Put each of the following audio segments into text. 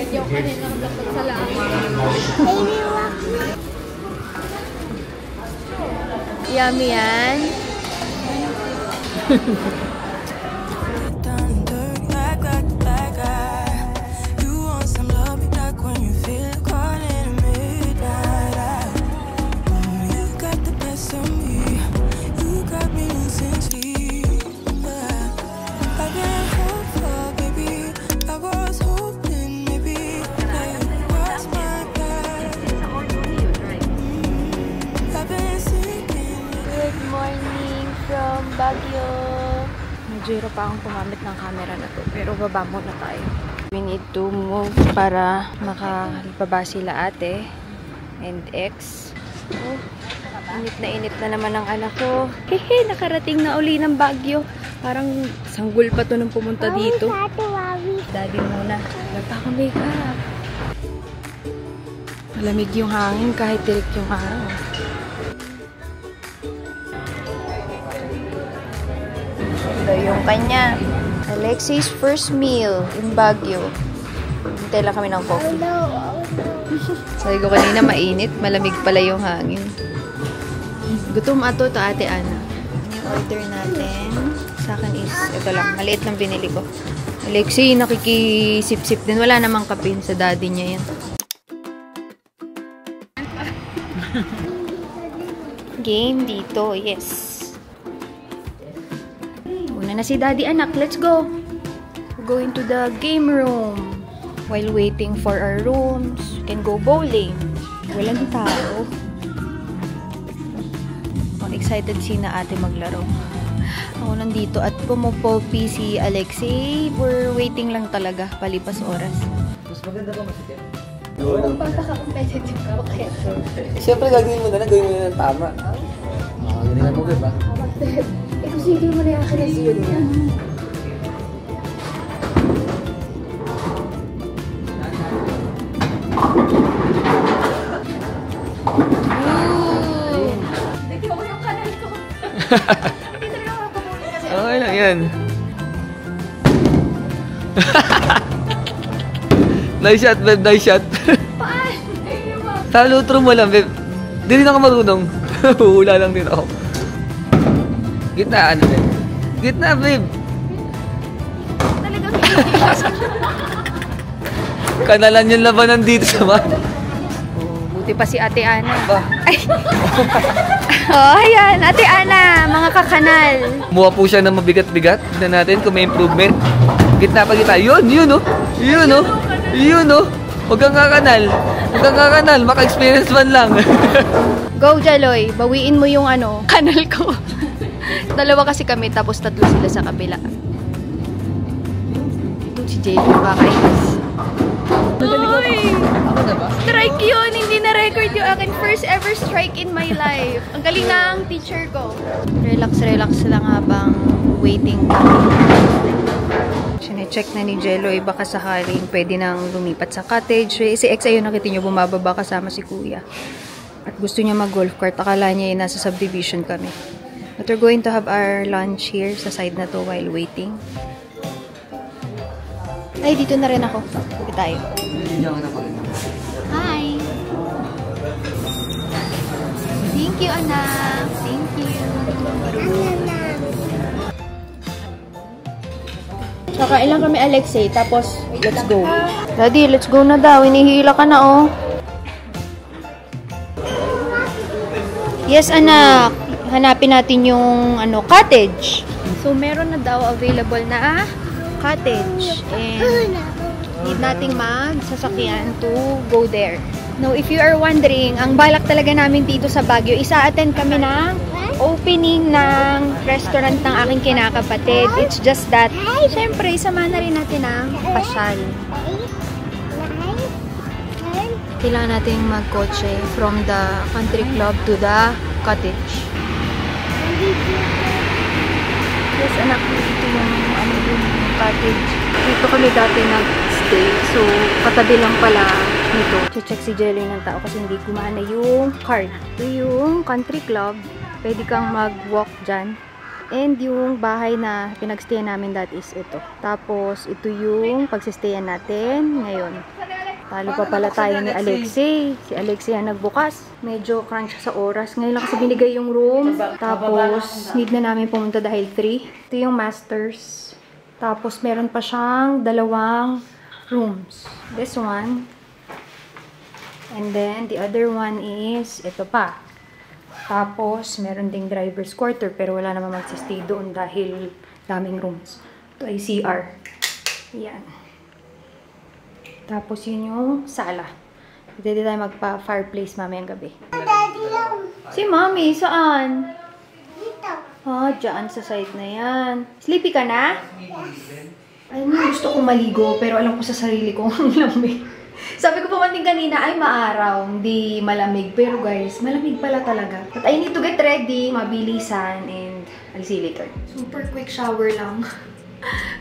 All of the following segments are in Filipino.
Yung kanina dapat sa lang. Yummy yan. Baguio. Medyo pa akong gumamit ng camera na to. Pero baba muna tayo. We need to move para makababa sila ate and ex. Oh, init na naman ang anak ko. Hehe, nakarating na uli ng Baguio. Parang sanggol pa to nung pumunta dito. Daddy muna. Wala pa akong makeup. Malamig yung hangin kahit tirik yung araw. Yung kanya. Alexis first meal in Baguio. Hintay lang kami ng coffee. Sabi ko kanina mainit. Malamig pala yung hangin. Gutom ato to ate Ana. Yung order natin. Sa akin is, ito lang. Maliit lang binili ko. Alexis nakikisip-sip din. Wala namang kapin sa daddy niya yan. Game dito. Yes. Na si daddy anak, let's go. We're going to the game room. While waiting for our rooms, we can go bowling. Walang tao. Excited si na ate maglaro. Ako nandito at pumupulpi si Alexei. We're waiting lang talaga, palipas oras. Mas maganda ba masikip? Oo, pagkaka-competitive ka. Okay. Siyempre gagawin mo na ng tama. Galingan mo ba? Consider mo na yung akin na zero niya. Nagkiwa ko yung kanal ko. Hindi talaga makakamuli kasi. Okay lang yan. Nice shot, babe. Nice shot. Paan? Sa lutro mo lang, babe. Di rin ako marunong. Hula lang din ako. Gitna, ano din? Gitna, babe. Talagang Kanalan yung labanan dito sa man. oh, buti pa si Ate Ana. Ba? Ay. Oh, ayan. Ate Ana, mga kakanal. Muha po siya ng mabigat-bigat. Tignan natin kung may improvement. Gitna pa kita. Yun, oh. Yun, oh. Huwag kang kakanal. Maka-experience man lang. Go, Jaloy. Bawiin mo yung kanal ko. Dalawa kasi kami, tapos tatlo sila sa kabila. Ito si JP, kakainis. Uy! Ako na ba? Strike yun! Hindi na-record yung akin first ever strike in my life. Ang galing ng teacher ko. Relax lang habang waiting kami. Sine-check na ni Jello, baka sakaling pwede nang lumipat sa cottage. Si Ex ayun, nakita nyo, bumababa kasama si Kuya. At gusto niya mag-golf cart. Akala niya nasa subdivision kami. But we're going to have our lunch here sa side na to while waiting. Ay, dito na rin ako. Dito tayo. Hi! Thank you, anak. Thank you. Kakain lang kami, Alexei. Tapos, let's go. Daddy, let's go na daw. Hinihila ka na, oh. Yes, anak. Hanapin natin yung cottage. So, meron na daw available na cottage. And need nating magsasakyan to go there. Now, if you are wondering, ang balak talaga namin dito sa Baguio, isa-attend kami ng opening ng restaurant ng aking kinakapatid. It's just that, syempre, isama na rin natin ang pasyal. Kailangan natin magkotse from the country club to the cottage. Yes, anak, dito yung cottage. Dito kami dati nag-stay. So, katabi lang pala nito. Check si Jelly ng tao kasi hindi gumana yung card. Ito yung country club. Pwede kang mag-walk dyan. And yung bahay na pinagstayan namin that is ito. Tapos, ito yung pagsistayan natin ngayon. Talo pa pala tayo ni Alexei. Si Alexei ang nagbukas. Medyo crunch sa oras. Ngayon lang kasi binigay yung room. Tapos, need na namin pumunta dahil 3. Ito yung masters. Tapos, meron pa siyang 2 rooms. This one. And then, the other one is ito pa. Tapos, meron ding driver's quarter pero wala naman magsistay doon dahil daming rooms. Ito ay CR. Yan. Tapos, yun yung sala. Pwede tayo magpa-fireplace mamayang gabi. Si Mommy, saan? Dito. Ah, dyan sa side na yan. Sleepy ka na? Ay, gusto kong maligo pero alam ko sa sarili ko ang lamig. Sabi ko pa man din kanina, ay maaraw, hindi malamig. Pero guys, malamig pala talaga. But I need to get ready, mabilisan, and I'll see you later. Super quick shower lang.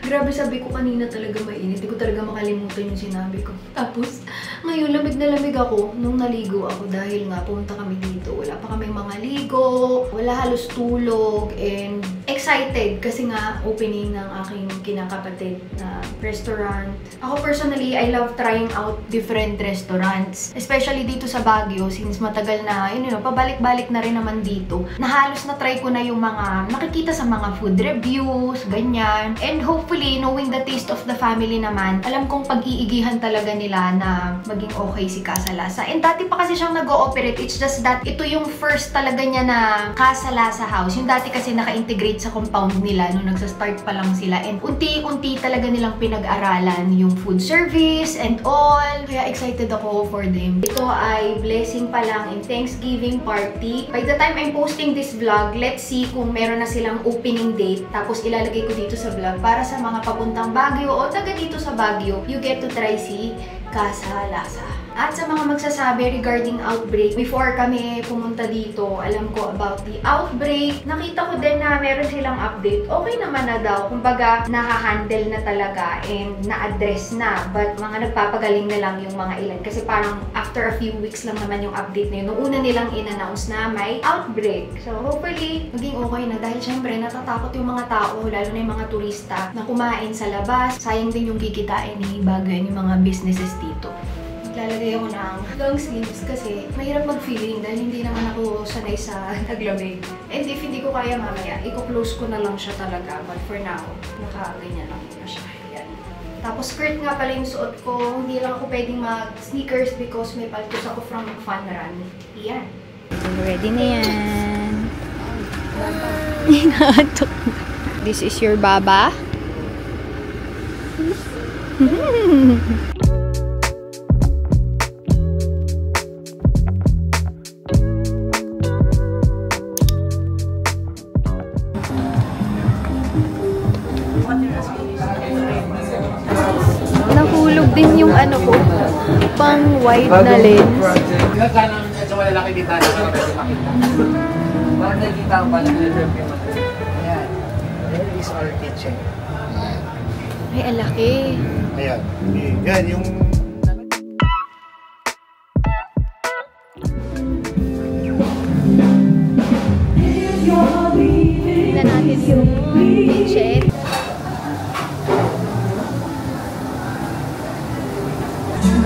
Grabe, sabi ko kanina talaga mainit. Hindi ko talaga makalimutan yung sinabi ko. Tapos, ngayon lamig na lamig ako nung naligo ako dahil nga pumunta kami dito. Wala pa kaming mga ligo, wala halos tulog, and excited kasi nga opening ng aking kinakapatid na restaurant. Ako personally, I love trying out different restaurants. Especially dito sa Baguio, since matagal na, pabalik-balik na rin naman dito. Halos na-try ko na yung mga nakikita sa mga food reviews, ganyan. And hopefully, knowing the taste of the family naman, alam kong pag-iigihan talaga nila na maging okay si Casa Lasa. And dati pa kasi siyang nag-ooperate, it's just that ito yung first talaga niya na Casa Lasa House. Yung dati kasi naka-integrate sa compound nila nung nagsa-start pa lang sila. And unti-unti talaga nilang pinag-aralan yung food service and all. Kaya excited ako for them. Ito ay blessing pa lang in Thanksgiving party. By the time I'm posting this vlog, let's see kung meron na silang opening date. Tapos ilalagay ko dito sa vlog para sa mga papuntang Baguio o taga dito sa Baguio, you get to try si Casa Lasa. At sa mga magsasabi regarding outbreak, before kami pumunta dito, alam ko about the outbreak. Nakita ko din na meron silang update. Okay naman na daw. Kumbaga, nahahandle na talaga and na-address na. But mga nagpapagaling na lang yung mga ilan. Kasi parang after a few weeks lang naman yung update na yun. Nung una nilang in-announce na may outbreak. So hopefully, maging okay na. Dahil syempre, natatakot yung mga tao, lalo na yung mga turista, na kumain sa labas. Sayang din yung kikitain ni Baguio yung mga businesses dito. Lalagay ako ng long sleeves kasi mahirap mag-feeling dahil hindi naman ako sanay sa taglamig. And if hindi ko kaya mamaya, i-close ko na lang siya talaga. But for now, naka-ganyan lang na siya. Yan. Tapos skirt nga pala yung suot ko. Hindi lang ako pwedeng mag-sneakers because may paltos ako from Fun Run. Yan. Ready na yan. Inaantok na. This is your baba. Nahulog din yung ano ko, pang wide na lens. Sana medyo malalaki dito na kasi makita. Parang nakikita ang pala nila-serve yung mga. Ayan. There is our kitchen. Ay, alaki. Ayan. Yan yung... Tignan natin yung kitchen.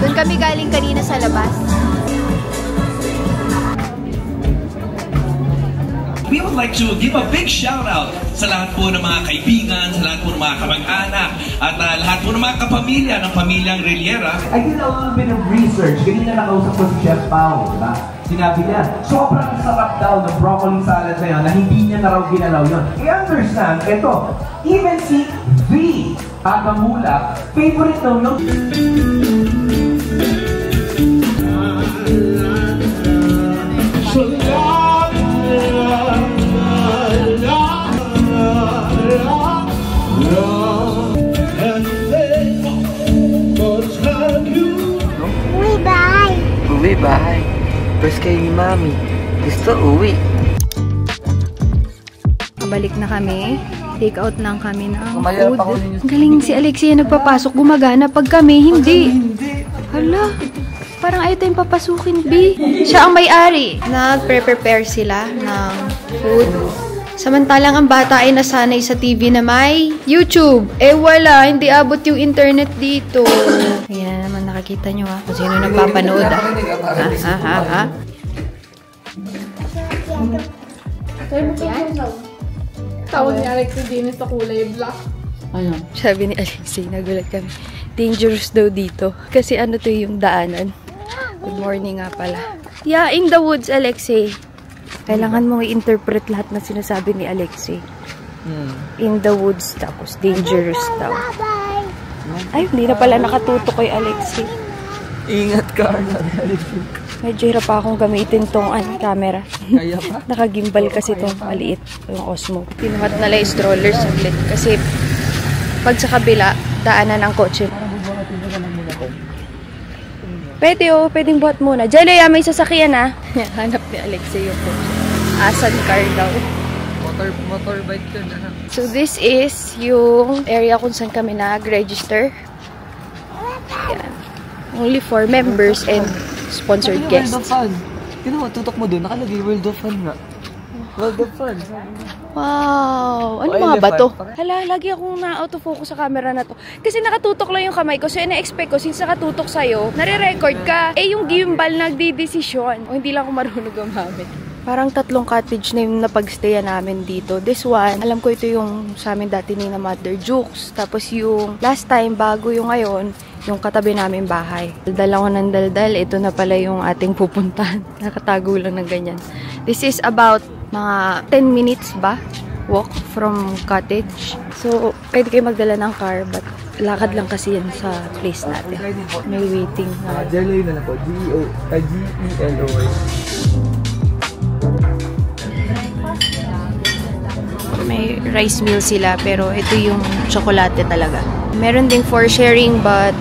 Doon kami galing kanina sa labas. We would like to give a big shout out sa lahat po ng mga kaibigan, sa lahat po ng mga kamag-anak, at lahat po ng mga kapamilya ng pamilyang Reliera. I did a little bit of research. Ganyan na nakausap ko si Chef Pao, diba? Sinabi niya, sobrang sarap daw ng broccoli salad na yun na hindi niya na raw ginalaw yun. I-understand, ito, even si V. Agamula, favorite daw yun. Uwi, bahay. First kayo ni Mami. Gusto, uwi. Pabalik na kami. Take out lang kami ng Kumayarap food. ako ninyo. Ang galing si Alexia nagpapasok. Gumagana. Pag kami, hindi. Hala. Parang ayaw tayong papasukin, B. Siya ang may-ari. Nag-prepare sila ng food. Samantalang ang bata ay nasanay sa TV na may YouTube. Eh wala, hindi abot yung internet dito. Ayan naman, nakakita nyo ha. Kung sino nagpapanood ha. Ha. Tawag ni Alex din sa kulay black. Ano? Sabi ni Alexei, nagulat kami. Dangerous daw dito. Kasi ano to yung daanan. Good morning nga pala. Yeah, in the woods, Alexei. Kailangan mong i-interpret lahat na sinasabi ni Alexei. In the woods, tapos dangerous daw. Ay, hindi na pala nakatutok kay Alexei. Ingat ka, Alexei. Medyo hirap pa akong gamitin tong camera. Kaya pa? Nakagimbal kasi tong maliit, yung Osmo. Pinuhat na lang yung stroller saglit kasi pag sa kabila, daanan ang kotse. Pwede pwedeng buhat muna. Jelly, may sasakyan Hanap ni Alexei yung kotse. Asan car daw. Motorbike yun. So this is yung area kung saan kami nag-register. Yan. Only for members and sponsored guests. World of Fun. Kinuha, tutok mo doon. Nakalagay World of Fun nga. World of Fun. Wow! Ano mga ba to? Hala, lagi akong na-autofocus sa camera na to. Kasi nakatutok lang yung kamay ko. So, ina-expect ko, since nakatutok sa'yo, nare-record ka. Eh, yung gimbal nagdi-desisyon. O, hindi lang ako marunong gumamit. Parang 3 cottage na yung napag-stayan namin dito. This one, alam ko ito yung sa amin dati ni na Mother Jukes. Tapos yung last time, bago yung ngayon, yung katabi namin bahay. Daldal ako ng daldal. Ito na pala yung ating pupuntahan. Nakatago lang ng ganyan. This is about mga 10 minutes ba? Walk from cottage. So, pwede kayo magdala ng car, but lakad lang kasi yan sa place natin. May waiting. Jelly na po. G-E-L-O-Y. May rice meal sila, pero ito yung tsokolate talaga. Meron ding for sharing, but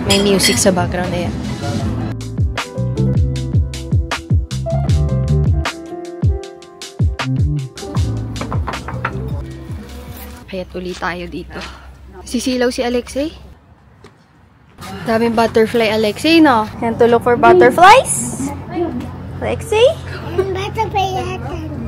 may music sa background na yan. Kaya tuloy tayo dito. Sisilaw si Alexei. Daming butterfly, Alexei, no? Yan to look for butterflies. Alexei?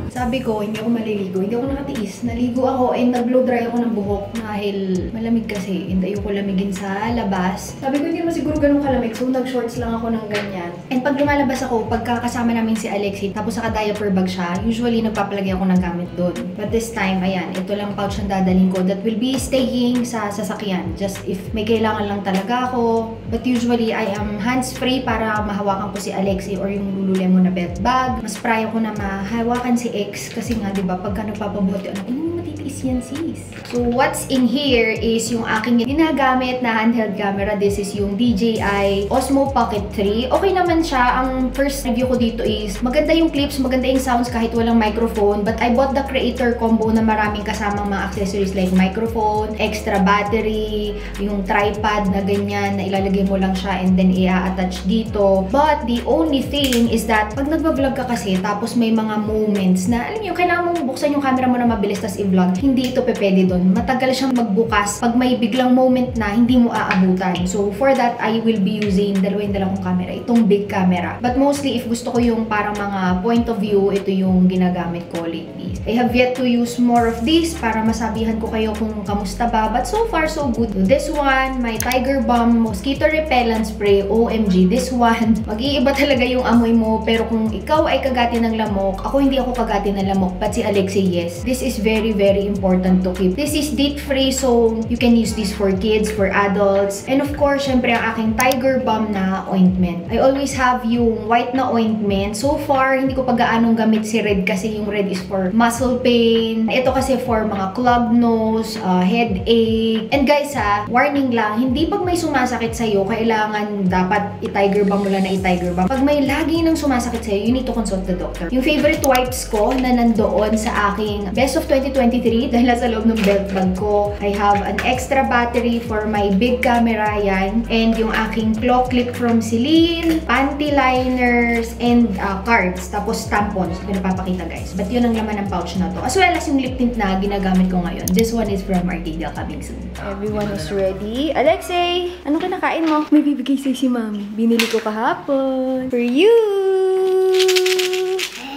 Sabi ko, hindi ako maliligo. Hindi ako nakatiis. Naligo ako and nag-blow dry ako ng buhok dahil malamig kasi. And ayoko lamigin sa labas. Sabi ko, hindi naman siguro ganun kalamig. So, nag-shorts lang ako ng ganyan. And pag lumalabas ako, pagkakasama namin si Alexei, tapos naka-diaper bag siya, usually nagpapalagay ako ng gamit doon. But this time, ayan, ito lang pouch ang dadalhin ko that will be staying sa sasakyan. Just if may kailangan lang talaga ako. But usually, I am hands-free para mahawakan ko si Alexei or yung Lululemon na belt bag. Mas pray ako na mahawakan si X kasi nga, di ba, pagka nagpapabuhat yung anak, matitiis yan, sis. So, what's in here is yung aking ginagamit na handheld camera. This is yung DJI Osmo Pocket 3. Okay naman siya. Ang first review ko dito is maganda yung clips, maganda yung sounds kahit walang microphone. But I bought the creator combo na maraming kasamang mga accessories like microphone, extra battery, yung tripod na ganyan na ilalagay mo lang siya and then i-attach dito. But the only thing is that pag nagbablog ka kasi tapos may mga moments na, alam niyo, kailangan mong buksan yung camera mo na mabilis tas i-vlog. Hindi ito pwede doon. Matagal siyang magbukas pag may biglang moment na hindi mo aabutan. So, for that, I will be using dalawang camera. Itong big camera. But mostly, if gusto ko yung parang mga point of view, ito yung ginagamit ko lately. I have yet to use more of this para masabihan ko kayo kung kamusta ba. But so far, so good. This one, my Tiger Balm Mosquito Repellent Spray. OMG, this one. Mag-iiba talaga yung amoy mo. Pero kung ikaw ay kagati ng lamok, ako hindi ako kagati ng lamok, but si Alexei, yes. This is very, very important to keep. This is DEET-free, so you can use this for kids, for adults. And of course, syempre, ang aking Tiger Balm na ointment. I always have yung white na ointment. So far, hindi ko pa gaanong gamit si red kasi yung red is for muscle pain. Ito kasi for mga clogged nose, headache. And guys warning lang, hindi pag may sumasakit sa'yo, kailangan dapat i-Tiger Balm mo lang na i-Tiger Balm. Pag may lagi nang sumasakit sa'yo, you need to consult the doctor. Yung favorite wipes ko na nandoon sa aking Best of 2023 dahil nasa loob ng belt bag ko. I have an extra battery for my big camera, yan. And yung aking claw clip from Celine, panty liners, and cards. Tapos tampons. Pinapapakita, guys. But yun ang laman ng pouch na to. As well as yung lip tint na ginagamit ko ngayon. This one is from Arcadia, coming soon. Everyone is ready. Alexei, anong kinakain mo? May bibigay sa'yo si Mami. Binili ko kahapon. For you!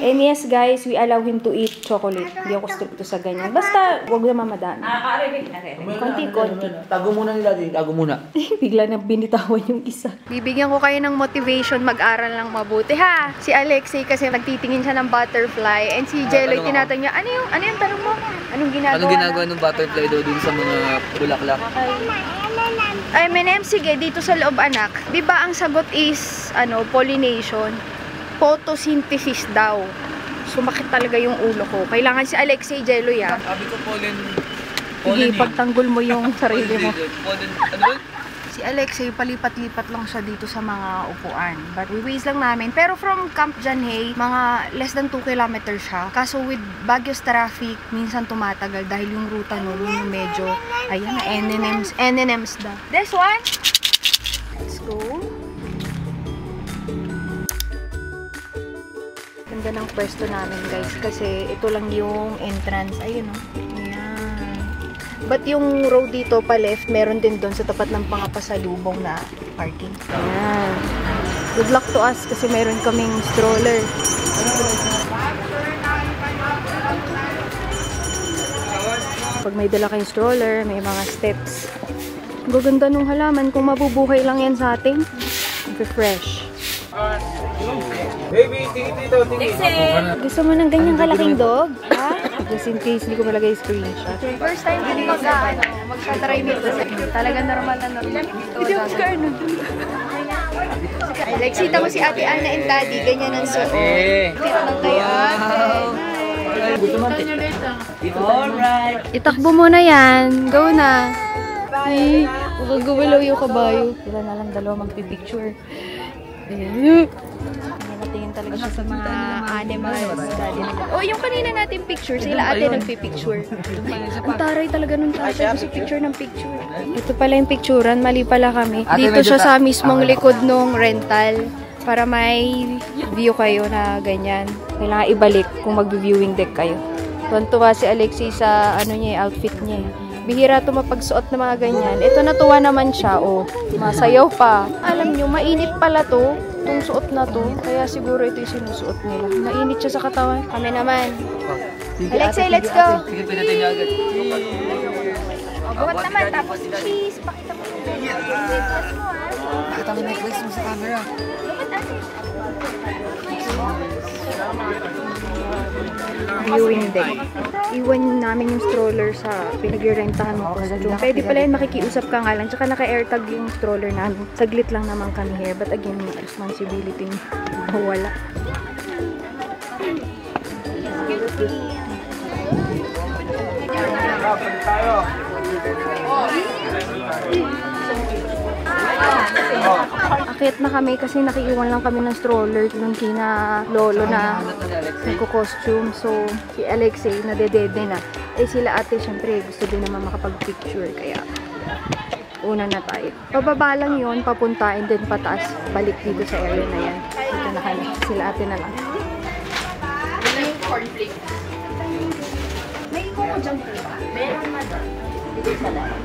And yes guys, we allow him to eat chocolate. Hindi ako stricto sa ganyan. Basta, huwag naman madami. Konti-konti. Tago muna nila din. Tago muna. Bigla na binitawan yung isa. Bibigyan ko kayo ng motivation mag-aral ng mabuti ha. Si Alexei kasi nagtitingin siya ng butterfly. And si Jello, tinatanong niya, ano yung tanong mo? Anong ginagawa? Anong ginagawa ng butterfly daw dun sa mga bulaklak? Ay, M&M, sige, dito sa loob anak. Diba ang sagot is, pollination. Photosynthesis daw. Sumakit talaga yung ulo ko. Kailangan si Alexei Jello ya. Sabi ko pollen. Sige, pagtanggol mo yung sarili mo. Pollen, ano ba? Si Alexei, palipat-lipat lang siya dito sa mga upuan. But we ways lang namin. Pero from Camp Janhay, mga less than 2 kilometers siya. Kaso with Baguio's traffic, minsan tumatagal dahil yung ruta nun, yung medyo, ayan na, NNMs daw. This one. Let's go. Ganda ng pwesto namin guys. Kasi ito lang yung entrance. Ayun o. But yung road dito pa left, meron din doon sa tapat ng pangapasalubong na parking. Ayan. Good luck to us kasi meron kaming stroller. Pag may dala kayong stroller, may mga steps. Gaganda nung halaman kung mabubuhay lang yan sa atin. Fresh. Baby, dito. Gusto mo ng ganyang kalaking dog? Ha? Just in case, hindi ko malagay screenshot. First time din mag-try nito. Talaga normal na normal. Hindi ako scared nun. Alexita mo si Ate Ana and Daddy. Ganyan ang suot. Dito lang kayo, ate. Alright. Itakbo mo na yan. Go na. Bye. Huwag gumilaw yung kabayo. Sila na lang dalawa magpipicture. Ayan. Tingin talaga siya sa mga animals. Oh, yung kanina natin picture, sila ate nagpipicture. Ang taray talaga nung tatay ko sa picture ng picture. Ito pala yung picturean, mali pala kami. Dito siya sa mismong likod nung rental para may view kayo na ganyan. Kailangan ibalik kung mag-viewing deck kayo. Tuwan-tuwa si Alexei sa outfit niya. Bihira ito mapagsuot ng mga ganyan. Ito natuwa naman siya, masayaw pa. Alam nyo, mainit pala to. Itong suot na to, kaya siguro ito yung sinusuot nila. Mainit siya sa katawan. Kami naman. Alexei, let's go! Sige, pinatin niya agad. Buhat naman, tapos cheese. Pakita mo yung necklace mo, ha? Pakita mo yung necklace mo sa camera. Viewing deck. Iwan namin yung stroller sa pinag-rentahan mo costume. Pwede pala yun, makikiusap ka nga lang. Tsaka naka-airtag yung stroller namin. Saglit lang naman kami here. But again, yung responsibility mo. Wala. Akit na kami kasi nakiiwan lang kami ng stroller nung kina lolo na nagko-costume. So, si Alexei nadedede na. Sila ate syempre gusto din naman makapag-picture kaya una na tayo. Pababa lang yun, papunta and then pataas. Balik dito sa area na yan. Dito na kami. Sila ate na lang. Wala yung cornflake. May ikaw mo dyan po ba? Meron na dyan. Dito sa daan.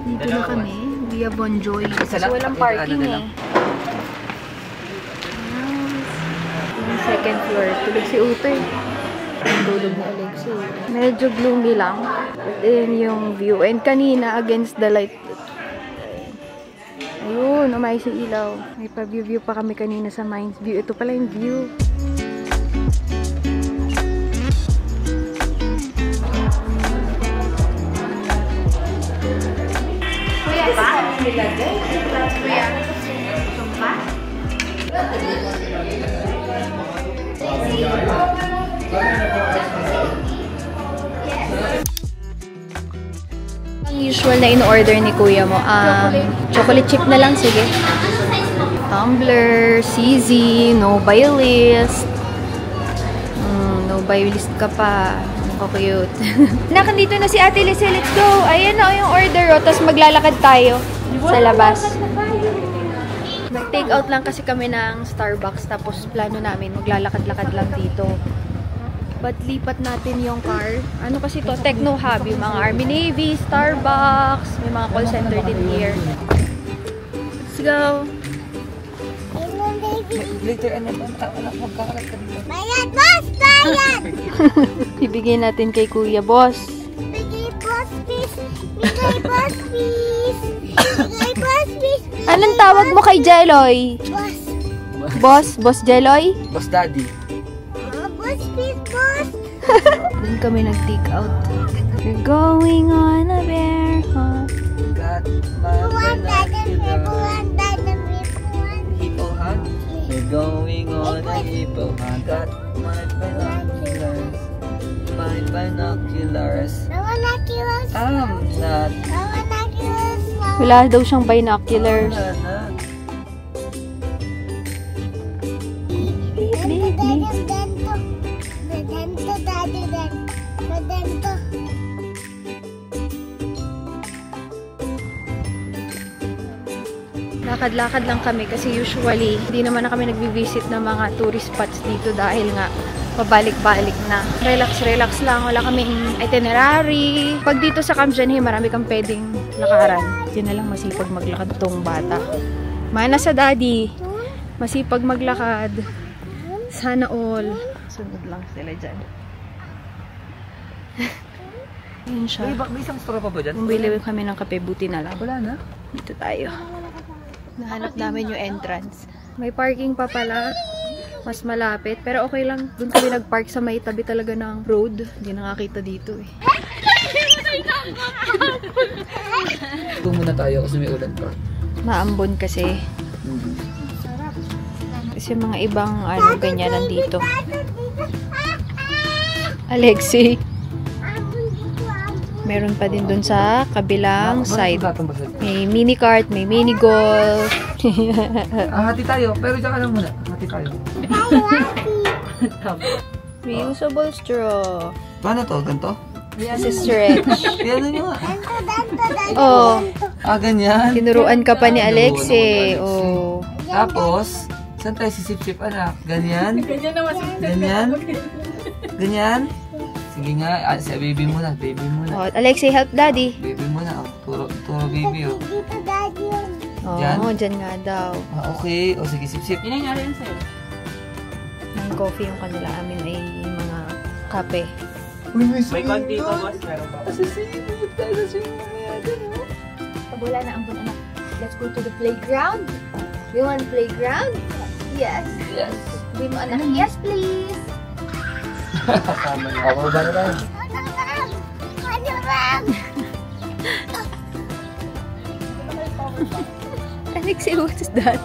Dito na kami, via Bonjoy. Kasi walang parking Yung second floor, tulog si Utoy. Ang dulog ni Alexei. Medyo gloomy lang. But then yung view. And kanina, against the light. Ayun, umay si ilaw. May pa-view pa kami kanina sa Mines View. Ito pala yung view. Ang usual na in-order ni kuya mo, chocolate chip na lang, sige. Tumbler, CZ, no buy list. No buy list ka pa. Ang cute. Nakandito na si Ate Lise, let's go! Ayan na yung order, tapos maglalakad tayo sa labas. Mag-take out lang kasi kami ng Starbucks, tapos plano namin, maglalakad-lakad lang dito. But lipat natin yung car. Ano kasi to? Techno Hub. Yung mga Army Navy, Starbucks, may mga call center din here. Let's go! Later, ano ba? Magkakalat ka dito. Bayad, boss! Bayad! Ibigay natin kay Kuya Boss. Bigay, boss, please! Bigay, boss, please! Bigay, boss, please! Anong tawag mo kay Jeloy? Boss! Boss? Boss Jeloy? Boss Daddy. Boss, please, boss! Doon kami nag-take out. You're going on a bear hunt. Got my Buwan, dadam, binocular. buwan, dadam, buwan. Hippo hunt. We're going on a hippo hunt. Got my binoculars. My binoculars. Binoculars. I'm not. Binoculars. Wala daw siyang binoculars. Wala na. Lakad-lakad lang kami kasi usually hindi naman na kami nagbi-visit ng mga tourist spots dito dahil nga pabalik-balik na. Relax-relax lang. Wala kaming itinerary. Pag dito sa Camp Janhe, marami kang pwedeng lakaran. Yun na lang masipag maglakad tong bata. Mana sa daddy. Masipag maglakad. Sana all. Sunod lang sila dyan. Yun siya. May isang straw pa ba dyan? Bumili kami ng kape, buti na lang. Wala na. Dito tayo. Nahanap namin yung entrance. May parking pa pala. Mas malapit. Pero okay lang. Doon kami nag-park sa may tabi talaga ng road. Hindi nakakita dito eh. Ito muna tayo kasi may ulan pa. Maambon kasi. Kasi mga ibang ano ganyan nandito. Alexi. Meron pa din dun sa kabilang side. May mini kart, may mini golf. Hati tayo, pero dyan ka lang muna. Hati tayo. Reusable straw. Paano to? Ganto? Sa stretch. Yan nyo nga. Oh, Ganyan. tinuruan ka pa ni Alexi. Oh. Tapos, saan tayo sisip-sip anak? Ganyan? Ganyan? Ganyan? Sige nga, baby muna, baby muna. Oh, Alexi, help daddy. Baby muna, oh. Turo baby, oh. Oh, Diyan? dyan nga daw. Okay. O sige, sip-sip. May coffee yung kanila. Amin ay mga kape. May konti pa, boss. Meron pa. Sa swimming, tayo sa swimming mamaya dyan, oh. Wala na ambon anak. Let's go to the playground. You want playground? Yes. Yes. Sabi mo anak, yes please. Ako ba naman? Alexi, what is that?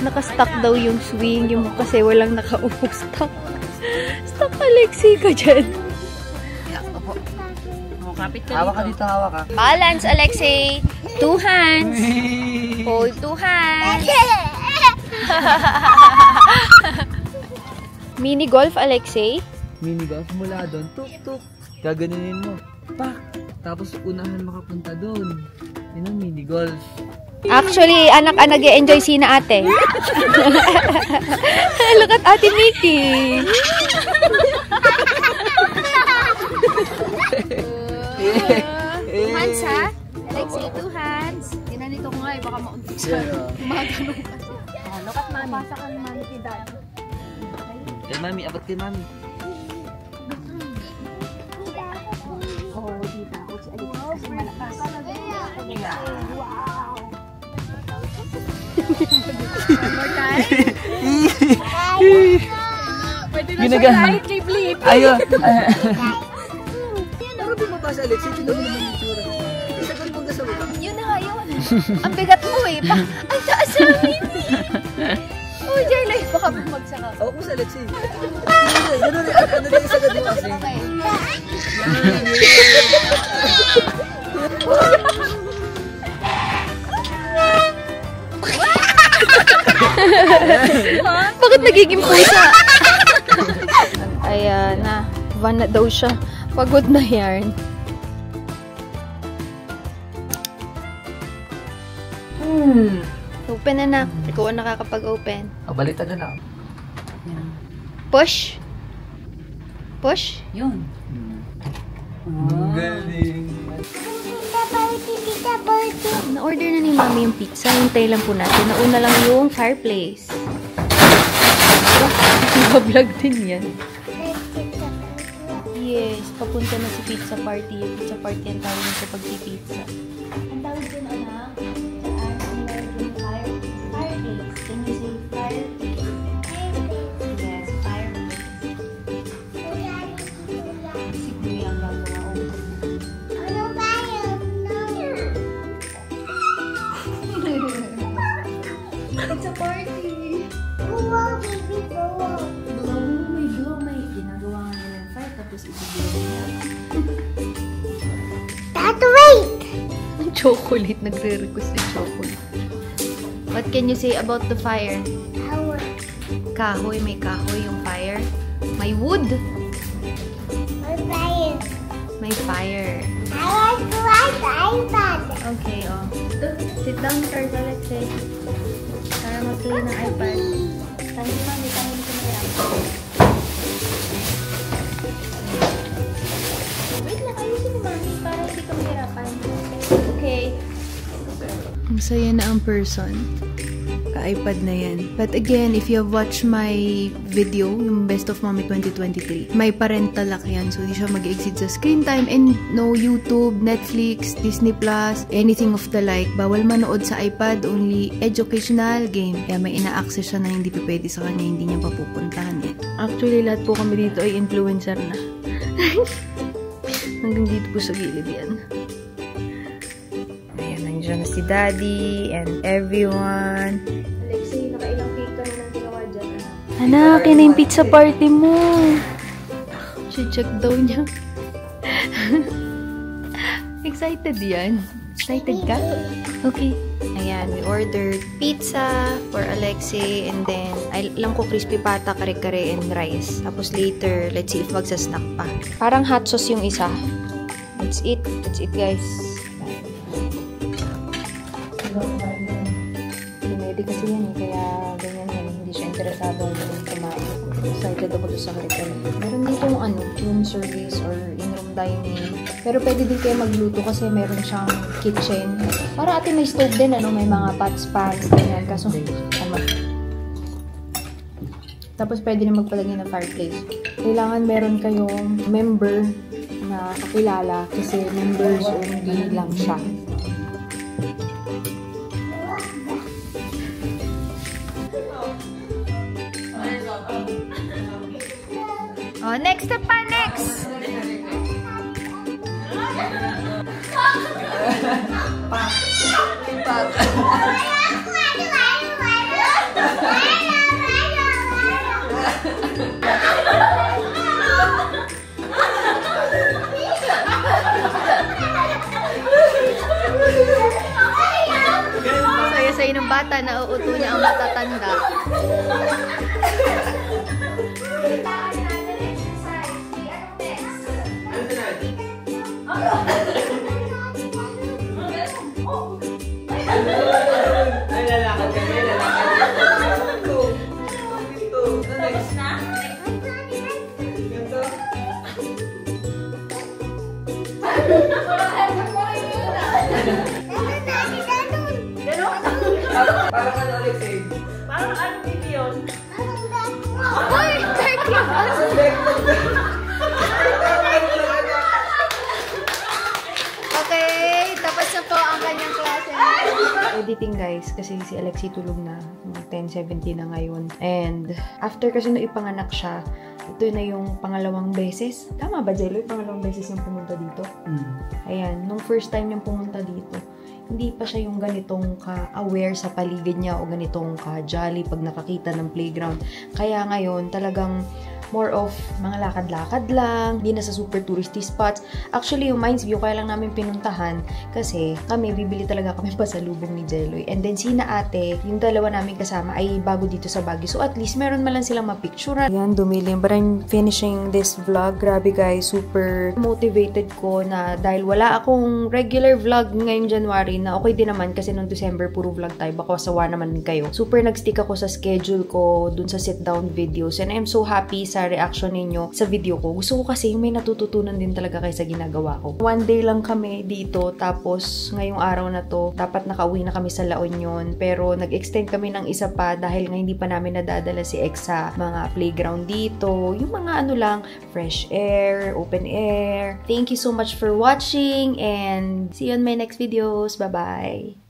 Naka-stuck daw yung swing yung kasi walang nakaupo. Stuck. Stuck, Alexi ka dyan. Hawak ka dito, hawak ka. Balance, Alexi. 2 hands. Hold 2 hands. Mini golf, Alexi. Mini golf mula doon. Tuk-tuk. Gaganunin mo. Pak. Tapos unahan makapunta doon. Yun ang mini golf. Actually, anak nag-e-enjoy sina ate. Look at Ate Mickey. 2 hands ha? Alexi, 2 hands. Ginanito ko nga eh, baka mauntik siya. Magano kasi. Look at mami. Pasa ka ni mami kay daddy. Kay mami, abot kay mami. Oo, dito ako si Alexi. Malakas. Wow. More time? Pwede na siya kahit kay Blip. Ayun. Pero bumaba sa Alex, ito naman naman yung tsura. Isagot mo ka sa baba. Yun na nga yun. Ang bigat mo eh. Ang taas sa amin eh. Oh, Jelay, baka bumagsak ako. Ako po sa Alex eh. Ganun rin, ano na yung sagot mo kasi. Okay. Bakit nagiging pusa? Ayan na. Van na daw siya. Pagod na yan. Open na na. Ikaw ang nakakapag-open. O, baliktad na lang. Push. Push. Yun. Galing. Pizza party. Na-order na ni Mami yung pizza. Hintay lang po natin. Nauna lang yung fireplace. Iba-vlog din yan. Yes, papunta na si pizza party. Yung pizza party ang tawag nito pag si pizza. Ang tawag din, anak? Fireplace. Can you say fireplace? Yes, fireplace. Si Kuya ang gagawa ko. Ano ba yun? It's a party! Wow, baby, wow. May ginagawa nga nila ng fire tapos ibigay niya. Dad, wait! Ang chocolate, nagre-request ng chocolate. What can you say about the fire? How? Kahoy, may kahoy yung fire. May wood, What fire? may fire. I want to watch the iPad. Okay, oh. Sit down first, Alexei. Para mag-play ng iPad. Thank you, Mami. Thank you, Mami. Wait lang, ayusin mo, Mami, para hindi ka mahirapan. Okay. Masaya na ang person. Ka-iPad na yan. But again, if you have watched my video, yung Best of Mommy 2023, may parental lock yan. So, di siya mag-exceed sa screen time. And no YouTube, Netflix, Disney+, anything of the like. Bawal manood sa iPad, only educational game. Kaya may ina-access siya na hindi pa pwede sa kanya, hindi niya papupuntahan yan. Actually, lahat po kami dito ay influencer na. Hanggang dito po sa gilid yan. Ayan, nandiyan na si Daddy and everyone. Alexei, nakailang cake ka na nang ginawa dyan, anak, yun na yung pizza party mo. Check daw niya. Excited yan? Excited ka? Okay. Ayan, we ordered pizza for Alexei and then, alam ko crispy pata, kare-kare and rice. Tapos later, let's see if magsasnack pa. Parang hot sauce yung isa. Let's eat. Let's eat, guys. Hindi kasi yan eh, kaya ganyan yan. Hindi siya interesado yung kumain. Excited ako sa kare-kare. Meron dito yung room service or in-room dining. Pero pwede din kayo magluto kasi meron siyang kitchen. Para atin may stove din, may mga pots, pans, ganyan. Kaso, Tapos pwede na magpalagay ng fireplace. Kailangan meron kayong member na kakilala kasi members only lang siya. Oh, next step pa, next! Saya-saya ng bata, nauuto niya ang matatanda. Ay, lalakad kami, lalakad. Ito. Tapos na? Ganto. Parang ano, Alexei? Parang ano yun? Ay, thank you! Okay, tapos na po ang kanyang klase. Editing guys, kasi si Alexei tulog na. 10:70 na ngayon. And after kasi nung ipanganak siya, ito na yung pangalawang beses. Tama ba, Jello? Pangalawang beses yung pumunta dito? Ayan, nung first time yung pumunta dito, hindi pa siya yung ganitong ka-aware sa paligid niya o ganitong ka-jolly pag nakakita ng playground. Kaya ngayon, talagang more of mga lakad-lakad lang, hindi na sa super touristy spots. Actually, yung Mines View, kaya lang namin pinuntahan kasi kami, bibili talaga kami pasalubong ni Jelloy. And then, sina ate, yung dalawa namin kasama ay bago dito sa Baguio. So, at least, meron man lang silang mapicturean. Yan, dumilim. But I'm finishing this vlog. Grabe guys, super motivated ko na dahil wala akong regular vlog ngayong January, na okay din naman kasi noong December puro vlog tayo. Baka sawa naman kayo. Super nag-stick ako sa schedule ko dun sa sit-down videos and I'm so happy sa reaction ninyo sa video ko. Gusto ko kasi may natututunan din talaga kayo sa ginagawa ko. One day lang kami dito tapos ngayong araw na to, dapat nakauwi na kami sa La Union pero nag-extend kami ng isa pa dahil nga hindi pa namin nadadala si X sa mga playground dito. Yung mga ano lang, fresh air, open air. Thank you so much for watching and see you on my next videos. Bye-bye!